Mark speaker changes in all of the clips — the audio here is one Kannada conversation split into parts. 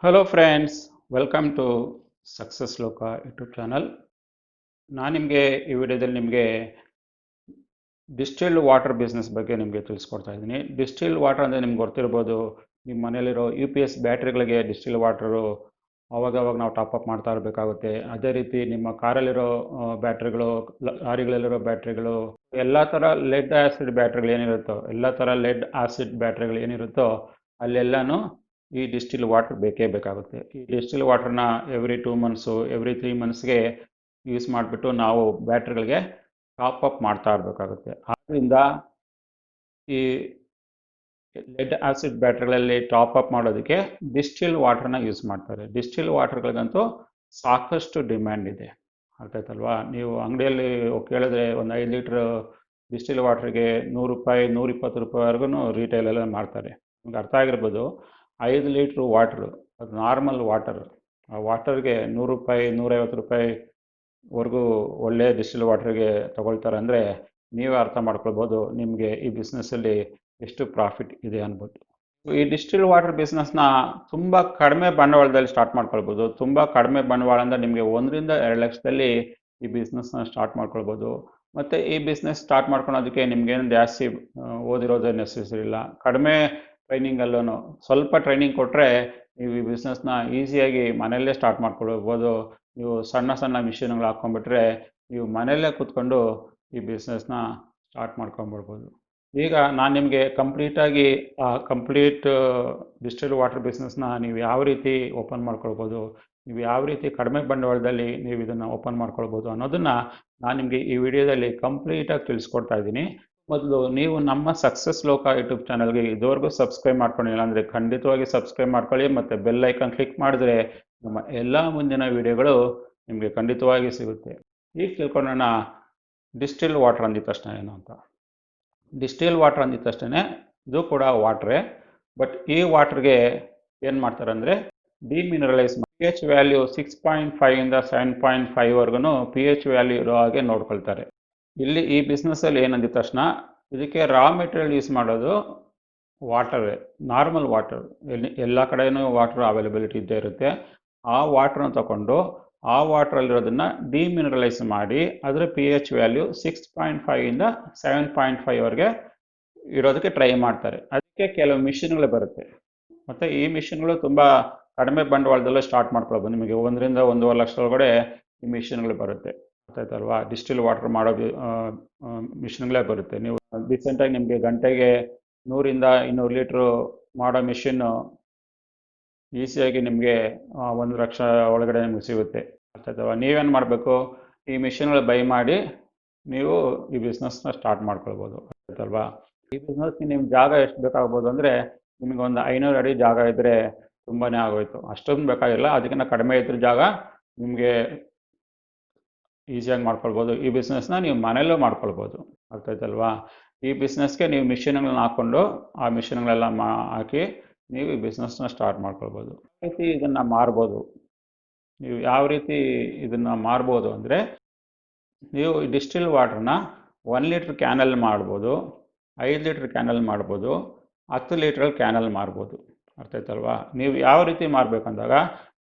Speaker 1: Hello friends, welcome to SuccessLoka YouTube channel. ನಾನು ನಿಮಗೆ ಈ ವಿಡಿಯೋದಲ್ಲಿ ನಿಮಗೆ ಡಿಸ್ಟಿಲ್ಡ್ ವಾಟರ್ ಬಿಸ್ನೆಸ್ ಬಗ್ಗೆ ನಿಮಗೆ ತಿಳಿಸ್ಕೊಡ್ತಾ ಇದ್ದೀನಿ. ಡಿಸ್ಟಿಲ್ಡ್ ವಾಟರ್ ಅಂದರೆ ನಿಮ್ಗೆ ಗೊತ್ತಿರ್ಬೋದು, ನಿಮ್ಮ ಮನೇಲಿರೋ UPS ಬ್ಯಾಟ್ರಿಗಳಿಗೆ ಡಿಸ್ಟಿಲ್ಡ್ ವಾಟರು ಅವಾಗವಾಗ ನಾವು ಟಾಪಪ್ ಮಾಡ್ತಾ ಇರಬೇಕಾಗುತ್ತೆ. ಅದೇ ರೀತಿ ನಿಮ್ಮ ಕಾರಲ್ಲಿರೋ ಬ್ಯಾಟ್ರಿಗಳು, ಲಾರಿಗಳಲ್ಲಿರೋ ಬ್ಯಾಟ್ರಿಗಳು, ಎಲ್ಲ ಥರ ಲೆಡ್ ಆ್ಯಸಿಡ್ ಬ್ಯಾಟ್ರಿಗಳು ಏನಿರುತ್ತೋ, ಎಲ್ಲ ಥರ ಲೆಡ್ ಆ್ಯಸಿಡ್ ಬ್ಯಾಟ್ರಿಗಳು ಏನಿರುತ್ತೋ ಅಲ್ಲೆಲ್ಲನೂ ಈ ಡಿಸ್ಟಿಲ್ ವಾಟರ್ ಬೇಕೇ ಬೇಕಾಗುತ್ತೆ. ಈ ಡಿಸ್ಟಿಲ್ ವಾಟರ್ನ ಎವ್ರಿ 2 ಮಂತ್ಸು, ಎವ್ರಿ 3 ಮಂತ್ಸ್ಗೆ ಯೂಸ್ ಮಾಡಿಬಿಟ್ಟು ನಾವು ಬ್ಯಾಟ್ರಿಗಳಿಗೆ ಟಾಪಪ್ ಮಾಡ್ತಾ ಇರಬೇಕಾಗುತ್ತೆ. ಆದ್ದರಿಂದ ಈ ಲೆಡ್ ಆ್ಯಸಿಡ್ ಬ್ಯಾಟ್ರಿಗಳಲ್ಲಿ ಟಾಪಪ್ ಮಾಡೋದಕ್ಕೆ ಡಿಸ್ಟಿಲ್ ವಾಟರ್ನ ಯೂಸ್ ಮಾಡ್ತಾರೆ. ಡಿಸ್ಟಿಲ್ ವಾಟರ್ಗಳಿಗಂತೂ ಸಾಕಷ್ಟು ಡಿಮ್ಯಾಂಡ್ ಇದೆ, ಅರ್ಥ ಆಯ್ತಲ್ವಾ? ನೀವು ಅಂಗಡಿಯಲ್ಲಿ ಕೇಳಿದ್ರೆ ಒಂದು 5 ಲೀಟ್ರ್ ಡಿಸ್ಟಿಲ್ ವಾಟರ್ಗೆ ₹100, ₹120ವರೆಗೂ ರಿಟೇಲಲ್ಲಿ ಮಾರ್ತಾರೆ. ನಿಮ್ಗೆ ಅರ್ಥ ಆಗಿರ್ಬೋದು, 5 ಲೀಟ್ರ್ ವಾಟ್ರು, ಅದು ನಾರ್ಮಲ್ ವಾಟರ್, ಆ ವಾಟರ್ಗೆ ₹100, ₹150ವರೆಗೂ ಒಳ್ಳೆಯ ಡಿಸ್ಟಿಲ್ ವಾಟರ್ಗೆ ತಗೊಳ್ತಾರೆ. ಅಂದರೆ ನೀವೇ ಅರ್ಥ ಮಾಡ್ಕೊಳ್ಬೋದು ನಿಮಗೆ ಈ ಬಿಸ್ನೆಸ್ಸಲ್ಲಿ ಎಷ್ಟು ಪ್ರಾಫಿಟ್ ಇದೆ ಅಂದ್ಬಿಟ್ಟು. ಈ ಡಿಸ್ಟಿಲ್ ವಾಟರ್ ಬಿಸ್ನೆಸ್ನ ತುಂಬ ಕಡಿಮೆ ಬಂಡವಾಳದಲ್ಲಿ ಸ್ಟಾರ್ಟ್ ಮಾಡ್ಕೊಳ್ಬೋದು. ತುಂಬ ಕಡಿಮೆ ಬಂಡವಾಳ ಅಂದರೆ ನಿಮಗೆ 1-2 ಲಕ್ಷದಲ್ಲಿ ಈ ಬಿಸ್ನೆಸ್ನ ಸ್ಟಾರ್ಟ್ ಮಾಡ್ಕೊಳ್ಬೋದು. ಮತ್ತು ಈ ಬಿಸ್ನೆಸ್ ಸ್ಟಾರ್ಟ್ ಮಾಡ್ಕೊಳೋದಕ್ಕೆ ನಿಮ್ಗೇನು ಜಾಸ್ತಿ ಓದಿರೋದೇ ನೆಸೆಸರಿ ಇಲ್ಲ. ಕಡಿಮೆ ಟ್ರೈನಿಂಗಲ್ಲೂ ಸ್ವಲ್ಪ ಟ್ರೈನಿಂಗ್ ಕೊಟ್ಟರೆ ನೀವು ಈ ಬಿಸ್ನೆಸ್ನ ಈಸಿಯಾಗಿ ಮನೆಯಲ್ಲೇ ಸ್ಟಾರ್ಟ್ ಮಾಡ್ಕೊಳ್ಬೋದು. ನೀವು ಸಣ್ಣ ಸಣ್ಣ ಮಿಷಿನ್ಗಳು ಹಾಕ್ಕೊಂಡ್ಬಿಟ್ರೆ ನೀವು ಮನೆಯಲ್ಲೇ ಕೂತ್ಕೊಂಡು ಈ ಬಿಸ್ನೆಸ್ನ ಸ್ಟಾರ್ಟ್ ಮಾಡ್ಕೊಂಬಿಡ್ಬೋದು. ಈಗ ನಾನು ನಿಮಗೆ ಕಂಪ್ಲೀಟಾಗಿ ಕಂಪ್ಲೀಟ್ ಡಿಸ್ಟಿಲ್ಡ್ ವಾಟರ್ ಬಿಸ್ನೆಸ್ನ ನೀವು ಯಾವ ರೀತಿ ಓಪನ್ ಮಾಡ್ಕೊಳ್ಬೋದು, ನೀವು ಯಾವ ರೀತಿ ಕಡಿಮೆ ಬಂಡವಾಳದಲ್ಲಿ ನೀವು ಇದನ್ನು ಓಪನ್ ಮಾಡ್ಕೊಳ್ಬೋದು ಅನ್ನೋದನ್ನು ನಾನು ನಿಮಗೆ ಈ ವಿಡಿಯೋದಲ್ಲಿ ಕಂಪ್ಲೀಟಾಗಿ ತಿಳಿಸ್ಕೊಡ್ತಾ ಇದ್ದೀನಿ. ಮೊದಲು ನೀವು ನಮ್ಮ SuccessLoka ಯೂಟ್ಯೂಬ್ ಚಾನಲ್ಗೆ ಇದುವರೆಗೂ ಸಬ್ಸ್ಕ್ರೈಬ್ ಮಾಡ್ಕೊಂಡಿಲ್ಲ ಅಂದರೆ ಖಂಡಿತವಾಗಿ ಸಬ್ಸ್ಕ್ರೈಬ್ ಮಾಡ್ಕೊಳ್ಳಿ, ಮತ್ತು ಬೆಲ್ ಐಕಾನ್ ಕ್ಲಿಕ್ ಮಾಡಿದ್ರೆ ನಮ್ಮ ಎಲ್ಲ ಮುಂದಿನ ವಿಡಿಯೋಗಳು ನಿಮಗೆ ಖಂಡಿತವಾಗಿ ಸಿಗುತ್ತೆ. ಈಗ ತಿಳ್ಕೊಳ್ಳೋಣ ಡಿಸ್ಟಿಲ್ಡ್ ವಾಟರ್ ಅಂದಿದ ತಕ್ಷಣ ಏನು ಅಂತ. ಡಿಸ್ಟಿಲ್ ವಾಟರ್ ಅಂದಿದ ತಕ್ಷಣ ಇದು ಕೂಡ ವಾಟ್ರೇ, ಬಟ್ ಈ ವಾಟರ್ಗೆ ಏನು ಮಾಡ್ತಾರೆ ಅಂದರೆ ಡಿಮಿನರಲೈಸ್ ಮಾಡಿ pH ವ್ಯಾಲ್ಯೂ 6.5 ಇಂದ 7.5ವರೆಗೂ pH ವ್ಯಾಲ್ಯೂ ಇರೋ ಹಾಗೆ ನೋಡ್ಕೊಳ್ತಾರೆ. ಇಲ್ಲಿ ಈ ಬಿಸ್ನೆಸ್ಸಲ್ಲಿ ಏನಂದಿದ ತಕ್ಷಣ ಇದಕ್ಕೆ ರಾ ಮೆಟೀರಿಯಲ್ ಯೂಸ್ ಮಾಡೋದು ವಾಟರೇ, ನಾರ್ಮಲ್ ವಾಟರ್. ಎಲ್ಲ ಕಡೆಯೂ ವಾಟರ್ ಅವೈಲಬಿಲಿಟಿ ಇದ್ದೇ ಇರುತ್ತೆ. ಆ ವಾಟ್ರನ್ನ ತಗೊಂಡು ಆ ವಾಟ್ರಲ್ಲಿರೋದನ್ನು ಡಿಮಿನರಲೈಸ್ ಮಾಡಿ ಅದರ pH ವ್ಯಾಲ್ಯೂ 6.5 ಇಂದ 7.5ವರೆಗೆ ಇರೋದಕ್ಕೆ ಟ್ರೈ ಮಾಡ್ತಾರೆ. ಅದಕ್ಕೆ ಕೆಲವು ಮಿಷಿನ್ಗಳು ಬರುತ್ತೆ, ಮತ್ತು ಈ ಮಿಷಿನ್ಗಳು ತುಂಬ ಕಡಿಮೆ ಬಂಡವಾಳದಲ್ಲೇ ಸ್ಟಾರ್ಟ್ ಮಾಡ್ಕೊಳ್ಬೋದು. ನಿಮಗೆ 1-1.5 ಲಕ್ಷ ಒಳಗಡೆ ಈ ಮಿಷಿನ್ಗಳು ಬರುತ್ತೆ, ಗೊತ್ತಾಯ್ತಲ್ವಾ? ಡಿಸ್ಟಿಲ್ ವಾಟರ್ ಮಾಡೋ ಮಿಷಿನ್ಗಳೇ ಬರುತ್ತೆ. ನೀವು ರೀಸೆಂಟಾಗಿ ನಿಮಗೆ ಗಂಟೆಗೆ 100-200 ಲೀಟ್ರು ಮಾಡೋ ಮಿಷಿನ್ನು ಈಸಿಯಾಗಿ ನಿಮಗೆ 1 ಲಕ್ಷ ಒಳಗಡೆ ನಿಮಗೆ ಸಿಗುತ್ತೆ, ಅರ್ಥಾಯ್ತಲ್ವಾ? ನೀವೇನು ಮಾಡಬೇಕು, ಈ ಮಿಷಿನ್ಗಳು ಬೈ ಮಾಡಿ ನೀವು ಈ ಬಿಸ್ನೆಸ್ನ ಸ್ಟಾರ್ಟ್ ಮಾಡ್ಕೊಳ್ಬೋದು, ಅರ್ಥಾಯ್ತಲ್ವಾ? ಈ ಬಿಸ್ನೆಸ್ಗೆ ನಿಮ್ಗೆ ಜಾಗ ಎಷ್ಟು ಬೇಕಾಗ್ಬೋದು ಅಂದರೆ ನಿಮಗೆ ಒಂದು 500 ಅಡಿ ಜಾಗ ಇದ್ದರೆ ತುಂಬಾ ಆಗೋಯ್ತು. ಅಷ್ಟೊಂದು ಬೇಕಾಗಿಲ್ಲ, ಅದಕ್ಕಿಂತ ಕಡಿಮೆ ಇದ್ದರೆ ಜಾಗ ನಿಮಗೆ ಈಸಿಯಾಗಿ ಮಾಡ್ಕೊಳ್ಬೋದು. ಈ ಬಿಸ್ನೆಸ್ನ ನೀವು ಮನೆಯಲ್ಲೂ ಮಾಡ್ಕೊಳ್ಬೋದು, ಅರ್ಥಾಯ್ತಲ್ವಾ? ಈ ಬಿಸ್ನೆಸ್ಗೆ ನೀವು ಮಿಷಿನ್ಗಳನ್ನ ಹಾಕ್ಕೊಂಡು ಆ ಮಿಷಿನ್ಗಳೆಲ್ಲ ಹಾಕಿ ನೀವು ಈ ಬಿಸ್ನೆಸ್ನ ಸ್ಟಾರ್ಟ್ ಮಾಡ್ಕೊಳ್ಬೋದು. ಯಾವ ರೀತಿ ಇದನ್ನು ಮಾರ್ಬೋದು, ನೀವು ಯಾವ ರೀತಿ ಇದನ್ನು ಮಾರ್ಬೋದು ಅಂದರೆ ನೀವು ಡಿಸ್ಟಿಲ್ ವಾಟರ್ನ 1 ಲೀಟ್ರ್ ಕ್ಯಾನಲ್ಲಿ ಮಾಡ್ಬೋದು, 5 ಲೀಟ್ರ್ ಕ್ಯಾನಲ್ಲಿ ಮಾಡ್ಬೋದು, 10 ಲೀಟ್ರಲ್ಲಿ ಕ್ಯಾನಲ್ಲಿ ಮಾರ್ಬೋದು, ಅರ್ಥಾಯ್ತಲ್ವಾ? ನೀವು ಯಾವ ರೀತಿ ಮಾರಬೇಕಂದಾಗ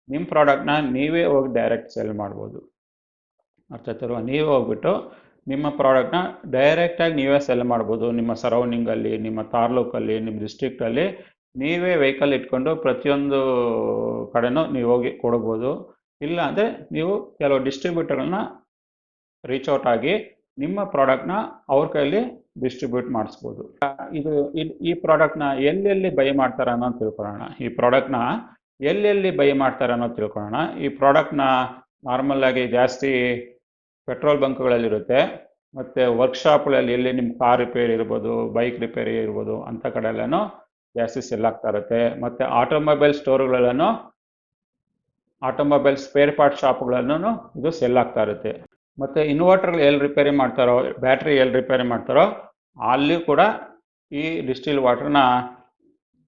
Speaker 1: ನಿಮ್ಮ ಪ್ರಾಡಕ್ಟ್ನ ನೀವೇ ಹೋಗಿ ಡೈರೆಕ್ಟ್ ಸೆಲ್ ಮಾಡ್ಬೋದು, ಅರ್ಥಾಯ್ತಲ್ವಾ? ನೀವೇ ಹೋಗ್ಬಿಟ್ಟು ನಿಮ್ಮ ಪ್ರಾಡಕ್ಟ್ನ ಡೈರೆಕ್ಟಾಗಿ ನೀವೇ ಸೆಲ್ ಮಾಡ್ಬೋದು. ನಿಮ್ಮ ಸರೌಂಡಿಂಗಲ್ಲಿ, ನಿಮ್ಮ ತಾಲೂಕಲ್ಲಿ, ನಿಮ್ಮ ಡಿಸ್ಟ್ರಿಕ್ಟಲ್ಲಿ ನೀವೇ ವೆಹಿಕಲ್ ಇಟ್ಕೊಂಡು ಪ್ರತಿಯೊಂದು ಕಡೆನೂ ನೀವು ಹೋಗಿ ಕೊಡ್ಬೋದು. ಇಲ್ಲ ಅಂದರೆ ನೀವು ಕೆಲವು ಡಿಸ್ಟ್ರಿಬ್ಯೂಟರ್ಗಳನ್ನ ರೀಚ್ ಔಟ್ ಆಗಿ ನಿಮ್ಮ ಪ್ರಾಡಕ್ಟ್ನ ಅವ್ರ ಕೈಯಲ್ಲಿ ಡಿಸ್ಟ್ರಿಬ್ಯೂಟ್ ಮಾಡಿಸ್ಬೋದು. ಈ ಪ್ರಾಡಕ್ಟ್ನ ಎಲ್ಲೆಲ್ಲಿ ಬೈ ಮಾಡ್ತಾರೆ ಅನ್ನೋದು ತಿಳ್ಕೊಳ್ಳೋಣ. ಈ ಪ್ರಾಡಕ್ಟ್ನ ಎಲ್ಲೆಲ್ಲಿ ಬೈ ಮಾಡ್ತಾರೆ ಅನ್ನೋದು ತಿಳ್ಕೊಳ್ಳೋಣ. ಈ ಪ್ರಾಡಕ್ಟ್ನ ನಾರ್ಮಲ್ಲಾಗಿ ಜಾಸ್ತಿ ಪೆಟ್ರೋಲ್ ಬಂಕ್ಗಳಲ್ಲಿರುತ್ತೆ, ಮತ್ತು ವರ್ಕ್ಶಾಪ್ಗಳಲ್ಲಿ ಎಲ್ಲಿ ನಿಮ್ಮ ಕಾರ್ ರಿಪೇರಿ ಇರ್ಬೋದು, ಬೈಕ್ ರಿಪೇರಿ ಇರ್ಬೋದು, ಅಂಥ ಕಡೆಯಲ್ಲೂ ಜಾಸ್ತಿ ಸೆಲ್ ಆಗ್ತಾ ಇರುತ್ತೆ. ಮತ್ತು ಆಟೋಮೊಬೈಲ್ ಸ್ಟೋರ್ಗಳಲ್ಲೂ, ಆಟೋಮೊಬೈಲ್ ಸ್ಪೇರ್ ಪಾರ್ಟ್ ಶಾಪ್ಗಳಲ್ಲೂ ಇದು ಸೆಲ್ ಆಗ್ತಾ ಇರುತ್ತೆ. ಮತ್ತು ಇನ್ವರ್ಟರ್ಗಳು ಎಲ್ಲಿ ರಿಪೇರಿ ಮಾಡ್ತಾರೋ, ಬ್ಯಾಟ್ರಿ ಎಲ್ಲಿ ರಿಪೇರಿ ಮಾಡ್ತಾರೋ ಅಲ್ಲಿ ಕೂಡ ಈ ಡಿಸ್ಟಿಲ್ ವಾಟರ್ನ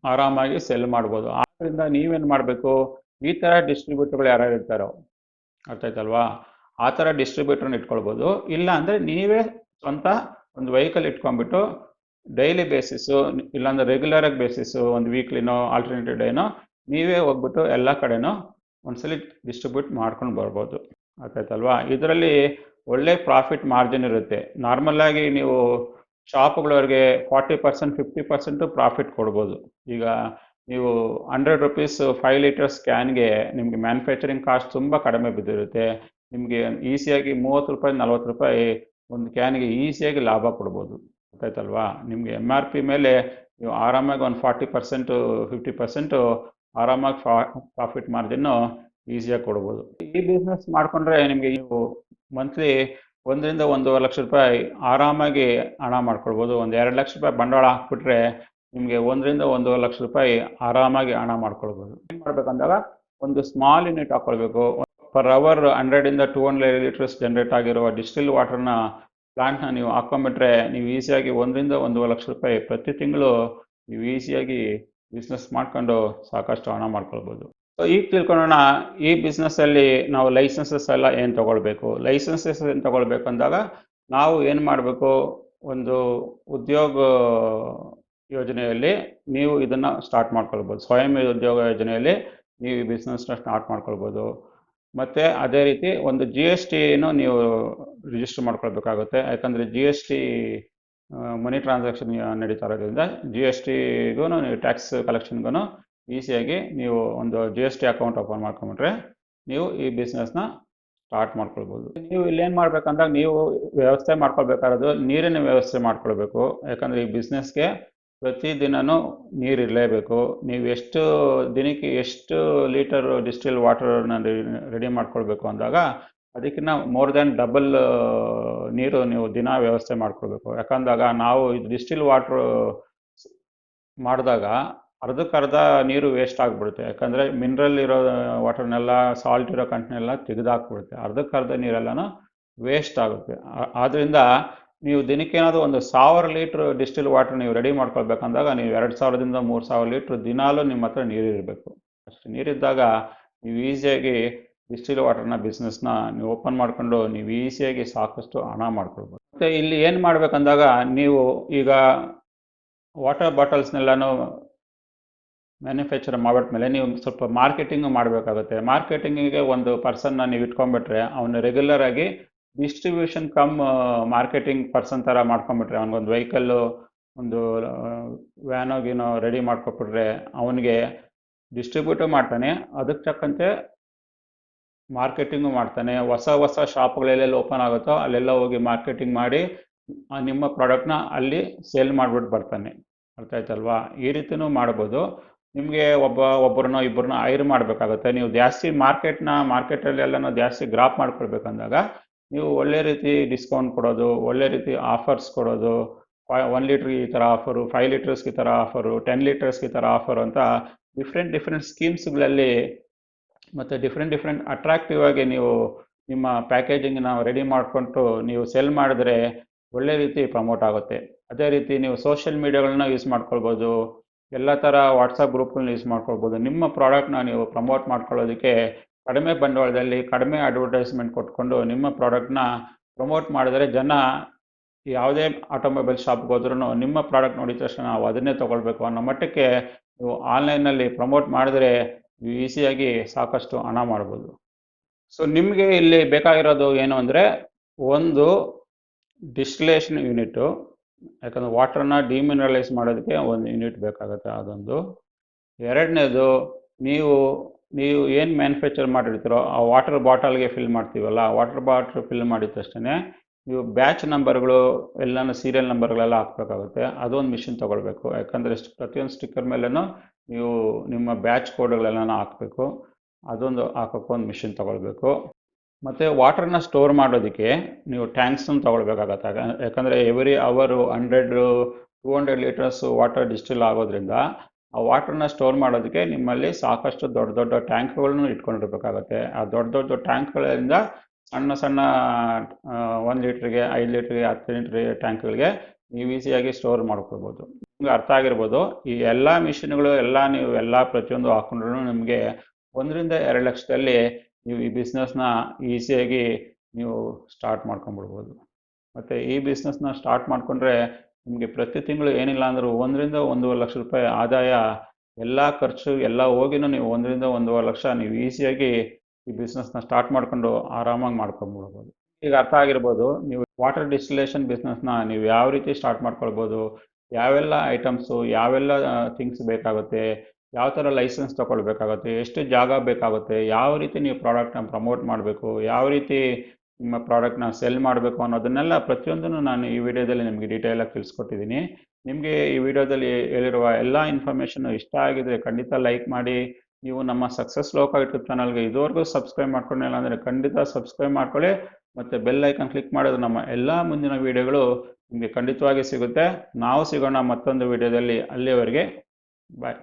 Speaker 1: ಆರಾಮಾಗಿ ಸೆಲ್ ಮಾಡ್ಬೋದು. ಆದ್ದರಿಂದ ನೀವೇನು ಮಾಡಬೇಕು, ಈ ಥರ ಡಿಸ್ಟ್ರಿಬ್ಯೂಟರ್ಗಳು ಯಾರ್ಯಾರು ಇರ್ತಾರೋ, ಅರ್ಥಾಯ್ತಲ್ವಾ? ಆ ಥರ ಡಿಸ್ಟ್ರಿಬ್ಯೂಟರ್ನ ಇಟ್ಕೊಳ್ಬೋದು. ಇಲ್ಲ ಅಂದರೆ ನೀವೇ ಸ್ವಂತ ಒಂದು ವೆಹಿಕಲ್ ಇಟ್ಕೊಂಡ್ಬಿಟ್ಟು ಡೈಲಿ ಬೇಸಿಸ್ಸು, ಇಲ್ಲಾಂದರೆ ರೆಗ್ಯುಲರಾಗಿ ಬೇಸಿಸ್ಸು, ಒಂದು ವೀಕ್ಲಿನೋ ಆಲ್ಟರ್ನೇಟಿವ್ ಡೇನೋ ನೀವೇ ಹೋಗ್ಬಿಟ್ಟು ಎಲ್ಲ ಕಡೆನೂ ಒಂದ್ಸಲಿ ಡಿಸ್ಟ್ರಿಬ್ಯೂಟ್ ಮಾಡ್ಕೊಂಡು ಬರ್ಬೋದು. ಆಯ್ತಲ್ವಾ? ಇದರಲ್ಲಿ ಒಳ್ಳೆ ಪ್ರಾಫಿಟ್ ಮಾರ್ಜಿನ್ ಇರುತ್ತೆ. ನಾರ್ಮಲ್ ಆಗಿ ನೀವು ಶಾಪ್ಗಳವ್ರಿಗೆ 40% 50% ಪ್ರಾಫಿಟ್ ಕೊಡ್ಬೋದು. ಈಗ ನೀವು 100 ರುಪೀಸ್ 5 ಲೀಟರ್ಸ್ ಕ್ಯಾನ್ಗೆ ನಿಮಗೆ ಮ್ಯಾನುಫ್ಯಾಕ್ಚರಿಂಗ್ ಕಾಸ್ಟ್ ತುಂಬ ಕಡಿಮೆ ಬಿದ್ದಿರುತ್ತೆ. ನಿಮಗೆ ಈಸಿಯಾಗಿ 30 ರೂಪಾಯಿ 40 ರೂಪಾಯಿ ಒಂದು ಕ್ಯಾನ್ಗೆ ಈಸಿಯಾಗಿ ಲಾಭ ಕೊಡ್ಬೋದು. ಗೊತ್ತಾಯ್ತಲ್ವಾ? ನಿಮಗೆ MRP ಮೇಲೆ ನೀವು ಆರಾಮಾಗಿ ಒಂದು 40% 50% ಆರಾಮಾಗಿ ಪ್ರಾಫಿಟ್ ಮಾರ್ಜಿನ್ನು ಈಸಿಯಾಗಿ ಕೊಡ್ಬೋದು. ಈ ಬಿಸ್ನೆಸ್ ಮಾಡಿಕೊಂಡ್ರೆ ನಿಮಗೆ ನೀವು ಮಂತ್ಲಿ 1ರಿಂದ 1.5 ಲಕ್ಷ ರೂಪಾಯಿ ಆರಾಮಾಗಿ ಹಣ ಮಾಡ್ಕೊಳ್ಬೋದು. ಒಂದು 2 ಲಕ್ಷ ರೂಪಾಯಿ ಬಂಡವಾಳ ಹಾಕ್ಬಿಟ್ರೆ ನಿಮಗೆ 1ರಿಂದ 1.5 ಲಕ್ಷ ರೂಪಾಯಿ ಆರಾಮಾಗಿ ಹಣ ಮಾಡ್ಕೊಳ್ಬೋದು. ಏನು ಮಾಡ್ಬೇಕಂದಾಗ ಒಂದು ಸ್ಮಾಲ್ ಯೂನಿಟ್ ಹಾಕ್ಕೊಳ್ಬೇಕು. ಪರ್ ಅವರ್ 100ರಿಂದ 200 ಲೀಟರ್ಸ್ ಜನರೇಟ್ ಆಗಿರುವ ಡಿಸ್ಟಿಲ್ ವಾಟರ್ನ ಪ್ಲಾಂಟ್ನ ನೀವು ಹಾಕ್ಕೊಂಬಿಟ್ರೆ ನೀವು ಈಸಿಯಾಗಿ 1ರಿಂದ 1.5 ಲಕ್ಷ ರೂಪಾಯಿ ಪ್ರತಿ ತಿಂಗಳು ನೀವು ಈಸಿಯಾಗಿ ಬಿಸ್ನೆಸ್ ಮಾಡ್ಕೊಂಡು ಸಾಕಷ್ಟು ಹಣ ಮಾಡ್ಕೊಳ್ಬೋದು. ಸೊ ಈಗ ತಿಳ್ಕೊಳ್ಳೋಣ, ಈ ಬಿಸ್ನೆಸ್ಸಲ್ಲಿ ನಾವು ಲೈಸೆನ್ಸಸ್ ಎಲ್ಲ ಏನು ತೊಗೊಳ್ಬೇಕು. ಲೈಸೆನ್ಸಸ್ ಏನು ತೊಗೊಳ್ಬೇಕು ಅಂದಾಗ ನಾವು ಏನು ಮಾಡಬೇಕು, ಒಂದು ಉದ್ಯೋಗ ಯೋಜನೆಯಲ್ಲಿ ನೀವು ಇದನ್ನು ಸ್ಟಾರ್ಟ್ ಮಾಡ್ಕೊಳ್ಬೋದು. ಸ್ವಯಂ ಉದ್ಯೋಗ ಯೋಜನೆಯಲ್ಲಿ ನೀವು ಈ ಬಿಸ್ನೆಸ್ನ ಸ್ಟಾರ್ಟ್ ಮಾಡ್ಕೊಳ್ಬೋದು. ಮತ್ತು ಅದೇ ರೀತಿ ಒಂದು GSTನೂ ನೀವು ರಿಜಿಸ್ಟರ್ ಮಾಡ್ಕೊಳ್ಬೇಕಾಗುತ್ತೆ. ಯಾಕಂದರೆ GST ಮನಿ ಟ್ರಾನ್ಸಾಕ್ಷನ್ ನಡೀತಾ ಇರೋದ್ರಿಂದ GSTಗೂ ನೀವು ಟ್ಯಾಕ್ಸ್ ಕಲೆಕ್ಷನ್ಗೂ ಈಸಿಯಾಗಿ ನೀವು ಒಂದು GST ಅಕೌಂಟ್ ಓಪನ್ ಮಾಡ್ಕೊಂಬಿಟ್ರೆ ನೀವು ಈ ಬಿಸ್ನೆಸ್ನ ಸ್ಟಾರ್ಟ್ ಮಾಡ್ಕೊಳ್ಬೋದು. ನೀವು ಇಲ್ಲೇನು ಮಾಡ್ಬೇಕಂದಾಗ ನೀವು ವ್ಯವಸ್ಥೆ ಮಾಡ್ಕೊಳ್ಬೇಕಾರೋದು ನೀರಿನ ವ್ಯವಸ್ಥೆ ಮಾಡ್ಕೊಳ್ಬೇಕು. ಯಾಕಂದರೆ ಈ ಬಿಸ್ನೆಸ್ಗೆ ಪ್ರತಿದಿನವೂ ನೀರು ಇರಲೇಬೇಕು. ನೀವು ದಿನಕ್ಕೆ ಎಷ್ಟು ಲೀಟರ್ ಡಿಸ್ಟಿಲ್ ವಾಟರ್ನ ರೆಡಿ ಮಾಡ್ಕೊಳ್ಬೇಕು ಅಂದಾಗ ಅದಕ್ಕಿಂತ ಮೋರ್ ದ್ಯಾನ್ ಡಬಲ್ ನೀರು ನೀವು ದಿನ ವ್ಯವಸ್ಥೆ ಮಾಡ್ಕೊಳ್ಬೇಕು. ಯಾಕಂದಾಗ ನಾವು ಇದು ಡಿಸ್ಟಿಲ್ ವಾಟ್ರು ಮಾಡಿದಾಗ ಅರ್ಧಕ್ಕರ್ಧ ನೀರು ವೇಸ್ಟ್ ಆಗಿಬಿಡುತ್ತೆ. ಯಾಕಂದರೆ ಮಿನರಲ್ ಇರೋ ವಾಟರ್ನೆಲ್ಲ, ಸಾಲ್ಟ್ ಇರೋ ಕಂಟೆನೆಲ್ಲ ತೆಗೆದಾಕ್ಬಿಡುತ್ತೆ. ಅರ್ಧಕ್ಕರ್ಧ ನೀರೆಲ್ಲನೂ ವೇಸ್ಟ್ ಆಗುತ್ತೆ. ಆದ್ದರಿಂದ ನೀವು ದಿನಕ್ಕೇನಾದರೂ ಒಂದು 1000 ಲೀಟ್ರ್ ಡಿಸ್ಟಿಲ್ ವಾಟರ್ ನೀವು ರೆಡಿ ಮಾಡ್ಕೊಳ್ಬೇಕಂದಾಗ ನೀವು 2000ದಿಂದ 3000 ಲೀಟ್ರ್ ದಿನಾಲೂ ನಿಮ್ಮ ಹತ್ರ ನೀರಿರಬೇಕು. ಅಷ್ಟು ನೀರಿದ್ದಾಗ ನೀವು ಈಸಿಯಾಗಿ ಡಿಸ್ಟಿಲ್ ವಾಟರ್ನ ಬಿಸ್ನೆಸ್ನ ನೀವು ಓಪನ್ ಮಾಡಿಕೊಂಡು ನೀವು ಈಸಿಯಾಗಿ ಸಾಕಷ್ಟು ಹಣ ಮಾಡ್ಕೊಳ್ಬೋದು. ಮತ್ತು ಇಲ್ಲಿ ಏನು ಮಾಡಬೇಕಂದಾಗ ನೀವು ಈಗ ವಾಟರ್ ಬಾಟಲ್ಸ್ನೆಲ್ಲನೂ ಮ್ಯಾನುಫ್ಯಾಕ್ಚರ್ ಮಾಡಿಬಿಟ್ಮೇಲೆ ನೀವು ಸ್ವಲ್ಪ ಮಾರ್ಕೆಟಿಂಗು ಮಾಡಬೇಕಾಗುತ್ತೆ. ಮಾರ್ಕೆಟಿಂಗಿಗೆ ಒಂದು ಪರ್ಸನ್ನ ನೀವು ಇಟ್ಕೊಂಡ್ಬಿಟ್ರೆ ಅವನು ರೆಗ್ಯುಲರ್ ಆಗಿ ಡಿಸ್ಟ್ರಿಬ್ಯೂಷನ್ ಕಮ್ ಮಾರ್ಕೆಟಿಂಗ್ ಪರ್ಸನ್ ಥರ ಮಾಡ್ಕೊಂಬಿಟ್ರೆ, ಅವನಿಗೊಂದು ವೆಹಿಕಲ್ಲು ಒಂದು ವ್ಯಾನೋ ಗೀನೋ ರೆಡಿ ಮಾಡ್ಕೊಬಿಟ್ರೆ ಅವನಿಗೆ ಡಿಸ್ಟ್ರಿಬ್ಯೂಟು ಮಾಡ್ತಾನೆ, ಅದಕ್ಕೆ ತಕ್ಕಂತೆ ಮಾರ್ಕೆಟಿಂಗು ಮಾಡ್ತಾನೆ. ಹೊಸ ಶಾಪ್ಗಳೆಲ್ಲೆಲ್ಲಿ ಓಪನ್ ಆಗುತ್ತೋ ಅಲ್ಲೆಲ್ಲ ಹೋಗಿ ಮಾರ್ಕೆಟಿಂಗ್ ಮಾಡಿ ನಿಮ್ಮ ಪ್ರಾಡಕ್ಟ್ನ ಅಲ್ಲಿ ಸೇಲ್ ಮಾಡಿಬಿಟ್ಟು ಬರ್ತಾನೆ. ಅರ್ಥ ಆಯ್ತಲ್ವಾ? ಈ ರೀತಿಯೂ ಮಾಡ್ಬೋದು. ನಿಮಗೆ ಒಬ್ಬರನ್ನ ಇಬ್ಬರನ್ನ ಹೈರ್ ಮಾಡಬೇಕಾಗುತ್ತೆ. ನೀವು ಜಾಸ್ತಿ ಮಾರ್ಕೆಟಲ್ಲೆಲ್ಲನೂ ಜಾಸ್ತಿ ಗ್ರಾಪ್ ಮಾಡ್ಕೊಳ್ಬೇಕಂದಾಗ ನೀವು ಒಳ್ಳೆ ರೀತಿ ಡಿಸ್ಕೌಂಟ್ ಕೊಡೋದು, ಒಳ್ಳೆ ರೀತಿ ಆಫರ್ಸ್ ಕೊಡೋದು. 1 ಲೀಟ್ರಿಗೆ ಈ ಥರ ಆಫರು, 5 ಲೀಟರ್ಸ್ಗೆ ಈ ಥರ ಆಫರು, 10 ಲೀಟರ್ಸ್ಗೆ ಈ ಥರ ಆಫರು ಅಂತ ಡಿಫ್ರೆಂಟ್ ಸ್ಕೀಮ್ಸ್ಗಳಲ್ಲಿ ಮತ್ತು ಡಿಫ್ರೆಂಟ್ ಅಟ್ರಾಕ್ಟಿವ್ ಆಗಿ ನೀವು ನಿಮ್ಮ ಪ್ಯಾಕೇಜಿಂಗ್ನ ರೆಡಿ ಮಾಡಿಕೊಂಡು ನೀವು ಸೆಲ್ ಮಾಡಿದ್ರೆ ಒಳ್ಳೆ ರೀತಿ ಪ್ರಮೋಟ್ ಆಗುತ್ತೆ. ಅದೇ ರೀತಿ ನೀವು ಸೋಷಿಯಲ್ ಮೀಡಿಯಾಗಳನ್ನ ಯೂಸ್ ಮಾಡ್ಕೊಳ್ಬೋದು. ಎಲ್ಲ ಥರ ವಾಟ್ಸಪ್ ಗ್ರೂಪ್ಗಳನ್ನ ಯೂಸ್ ಮಾಡ್ಕೊಳ್ಬೋದು. ನಿಮ್ಮ ಪ್ರಾಡಕ್ಟ್ನ ನೀವು ಪ್ರಮೋಟ್ ಮಾಡ್ಕೊಳ್ಳೋದಕ್ಕೆ ಕಡಿಮೆ ಬಂಡವಾಳದಲ್ಲಿ ಕಡಿಮೆ ಅಡ್ವರ್ಟೈಸ್ಮೆಂಟ್ ಕೊಟ್ಕೊಂಡು ನಿಮ್ಮ ಪ್ರಾಡಕ್ಟ್ನ ಪ್ರಮೋಟ್ ಮಾಡಿದ್ರೆ ಜನ ಯಾವುದೇ ಆಟೋಮೊಬೈಲ್ ಶಾಪ್ಗೆ ಹೋದ್ರೂ ನಿಮ್ಮ ಪ್ರಾಡಕ್ಟ್ ನೋಡಿದ ತಕ್ಷಣ ನಾವು ಅದನ್ನೇ ತೊಗೊಳ್ಬೇಕು ಅನ್ನೋ ಮಟ್ಟಕ್ಕೆ ನೀವು ಆನ್ಲೈನಲ್ಲಿ ಪ್ರಮೋಟ್ ಮಾಡಿದ್ರೆ ನೀವು ಈಸಿಯಾಗಿ ಸಾಕಷ್ಟು ಹಣ ಮಾಡ್ಬೋದು. ಸೊ ನಿಮಗೆ ಇಲ್ಲಿ ಬೇಕಾಗಿರೋದು ಏನು ಅಂದರೆ ಒಂದು ಡಿಸ್ಟಿಲೇಷನ್ ಯೂನಿಟು. ಯಾಕಂದರೆ ವಾಟರ್ನ ಡಿಮಿನರಲೈಸ್ ಮಾಡೋದಕ್ಕೆ ಒಂದು ಯೂನಿಟ್ ಬೇಕಾಗುತ್ತೆ, ಅದೊಂದು. ಎರಡನೇದು ನೀವು ಏನು ಮ್ಯಾನುಫ್ಯಾಕ್ಚರ್ ಮಾಡಿರ್ತೀರೋ ಆ ವಾಟರ್ ಬಾಟಲ್ಗೆ ಫಿಲ್ ಮಾಡ್ತೀವಲ್ಲ, ವಾಟರ್ ಬಾಟಲ್ ಫಿಲ್ ಮಾಡಿದ ತಕ್ಷಣ ನೀವು ಬ್ಯಾಚ್ ನಂಬರ್ಗಳು ಎಲ್ಲನೂ ಸೀರಿಯಲ್ ನಂಬರ್ಗಳೆಲ್ಲ ಹಾಕಬೇಕಾಗುತ್ತೆ. ಅದೊಂದು ಮಿಷಿನ್ ತೊಗೊಳ್ಬೇಕು. ಯಾಕಂದರೆ ಪ್ರತಿಯೊಂದು ಸ್ಟಿಕ್ಕರ್ ಮೇಲೂ ನೀವು ನಿಮ್ಮ ಬ್ಯಾಚ್ ಕೋಡ್ಗಳೆಲ್ಲನೂ ಹಾಕಬೇಕು. ಅದೊಂದು ಹಾಕೋಕ್ಕೆ ಒಂದು ಮಿಷಿನ್ ತೊಗೊಳ್ಬೇಕು. ಮತ್ತು ವಾಟರ್ನ ಸ್ಟೋರ್ ಮಾಡೋದಕ್ಕೆ ನೀವು ಟ್ಯಾಂಕ್ಸನ್ನು ತೊಗೊಳ್ಬೇಕಾಗತ್ತೆ. ಯಾಕಂದರೆ ಎವ್ರಿ ಅವರು 100-200 ಲೀಟರ್ಸ್ ವಾಟರ್ ಡಿಸ್ಟಿಲ್ ಆಗೋದ್ರಿಂದ ಆ ವಾಟರ್ನ ಸ್ಟೋರ್ ಮಾಡೋದಕ್ಕೆ ನಿಮ್ಮಲ್ಲಿ ಸಾಕಷ್ಟು ದೊಡ್ಡ ಟ್ಯಾಂಕ್ಗಳನ್ನು ಇಟ್ಕೊಂಡಿರ್ಬೇಕಾಗತ್ತೆ. ಆ ದೊಡ್ಡ ಟ್ಯಾಂಕ್ಗಳಿಂದ ಸಣ್ಣ 1 ಲೀಟ್ರಿಗೆ 5 ಲೀಟ್ರಿಗೆ 10 ಲೀಟ್ರಿಗೆ ಟ್ಯಾಂಕ್ಗಳಿಗೆ ನೀವು ಈಸಿಯಾಗಿ ಸ್ಟೋರ್ ಮಾಡ್ಕೊಳ್ಬೋದು. ನಿಮ್ಗೆ ಅರ್ಥ ಆಗಿರ್ಬೋದು, ಈ ಎಲ್ಲ ಮಿಷಿನ್ಗಳು ನೀವು ಪ್ರತಿಯೊಂದು ಹಾಕೊಂಡ್ರೂ ನಿಮಗೆ 1ರಿಂದ 2 ಲಕ್ಷದಲ್ಲಿ ನೀವು ಈ ಬಿಸ್ನೆಸ್ನ ಈಸಿಯಾಗಿ ನೀವು ಸ್ಟಾರ್ಟ್ ಮಾಡ್ಕೊಂಬಿಡ್ಬೋದು. ಮತ್ತು ಈ ಬಿಸ್ನೆಸ್ನ ಸ್ಟಾರ್ಟ್ ಮಾಡಿಕೊಂಡ್ರೆ ನಿಮಗೆ ಪ್ರತಿ ತಿಂಗಳು ಏನಿಲ್ಲ ಅಂದರೂ 1ರಿಂದ 1.5 ಲಕ್ಷ ರೂಪಾಯಿ ಆದಾಯ ಎಲ್ಲ ಖರ್ಚು ಎಲ್ಲ ಹೋಗಿನೂ ನೀವು 1 ರಿಂದ 1.5 ಲಕ್ಷ ನೀವು ಈಸಿಯಾಗಿ ಈ ಬಿಸ್ನೆಸ್ನ ಸ್ಟಾರ್ಟ್ ಮಾಡಿಕೊಂಡು ಆರಾಮಾಗಿ ಮಾಡ್ಕೊಂಡ್ಬಿಡ್ಬೋದು. ಈಗ ಅರ್ಥ ಆಗಿರ್ಬೋದು, ನೀವು ವಾಟರ್ ಡಿಸ್ಟಿಲೇಷನ್ ಬಿಸ್ನೆಸ್ನ ನೀವು ಯಾವ ರೀತಿ ಸ್ಟಾರ್ಟ್ ಮಾಡ್ಕೊಳ್ಬೋದು, ಯಾವೆಲ್ಲ ಐಟಮ್ಸು, ಯಾವೆಲ್ಲ ಥಿಂಗ್ಸ್ ಬೇಕಾಗುತ್ತೆ, ಯಾವ ಥರ ಲೈಸೆನ್ಸ್ ತೊಗೊಳ್ಬೇಕಾಗುತ್ತೆ, ಎಷ್ಟು ಜಾಗ ಬೇಕಾಗುತ್ತೆ, ಯಾವ ರೀತಿ ನೀವು ಪ್ರಾಡಕ್ಟ್ನ ಪ್ರಮೋಟ್ ಮಾಡಬೇಕು, ಯಾವ ರೀತಿ ನಿಮ್ಮ ಪ್ರಾಡಕ್ಟ್ನ ಸೆಲ್ ಮಾಡಬೇಕು ಅನ್ನೋದನ್ನೆಲ್ಲ ಪ್ರತಿಯೊಂದನ್ನು ನಾನು ಈ ವಿಡಿಯೋದಲ್ಲಿ ನಿಮಗೆ ಡೀಟೇಲಾಗಿ ತಿಳಿಸ್ಕೊಟ್ಟಿದ್ದೀನಿ. ನಿಮಗೆ ಈ ವಿಡಿಯೋದಲ್ಲಿ ಹೇಳಿರುವ ಎಲ್ಲ ಇನ್ಫಾರ್ಮೇಷನ್ ಇಷ್ಟ ಆಗಿದ್ರೆ ಖಂಡಿತ ಲೈಕ್ ಮಾಡಿ. ನೀವು ನಮ್ಮ ಸಕ್ಸಸ್ ಲೋಕ ಯೂಟ್ಯೂಬ್ ಚಾನಲ್ಗೆ ಇದುವರೆಗೂ ಸಬ್ಸ್ಕ್ರೈಬ್ ಮಾಡ್ಕೊಂಡಿಲ್ಲ ಅಂದರೆ ಖಂಡಿತ ಸಬ್ಸ್ಕ್ರೈಬ್ ಮಾಡ್ಕೊಳ್ಳಿ, ಮತ್ತು ಬೆಲ್ ಐಕಾನ್ ಕ್ಲಿಕ್ ಮಾಡಿದ್ರೆ ನಮ್ಮ ಎಲ್ಲ ಮುಂದಿನ ವಿಡಿಯೋಗಳು ನಿಮಗೆ ಖಂಡಿತವಾಗಿ ಸಿಗುತ್ತೆ. ನಾವು ಸಿಗೋಣ ಮತ್ತೊಂದು ವಿಡಿಯೋದಲ್ಲಿ. ಅಲ್ಲಿಯವರೆಗೆ ಬಾಯ್.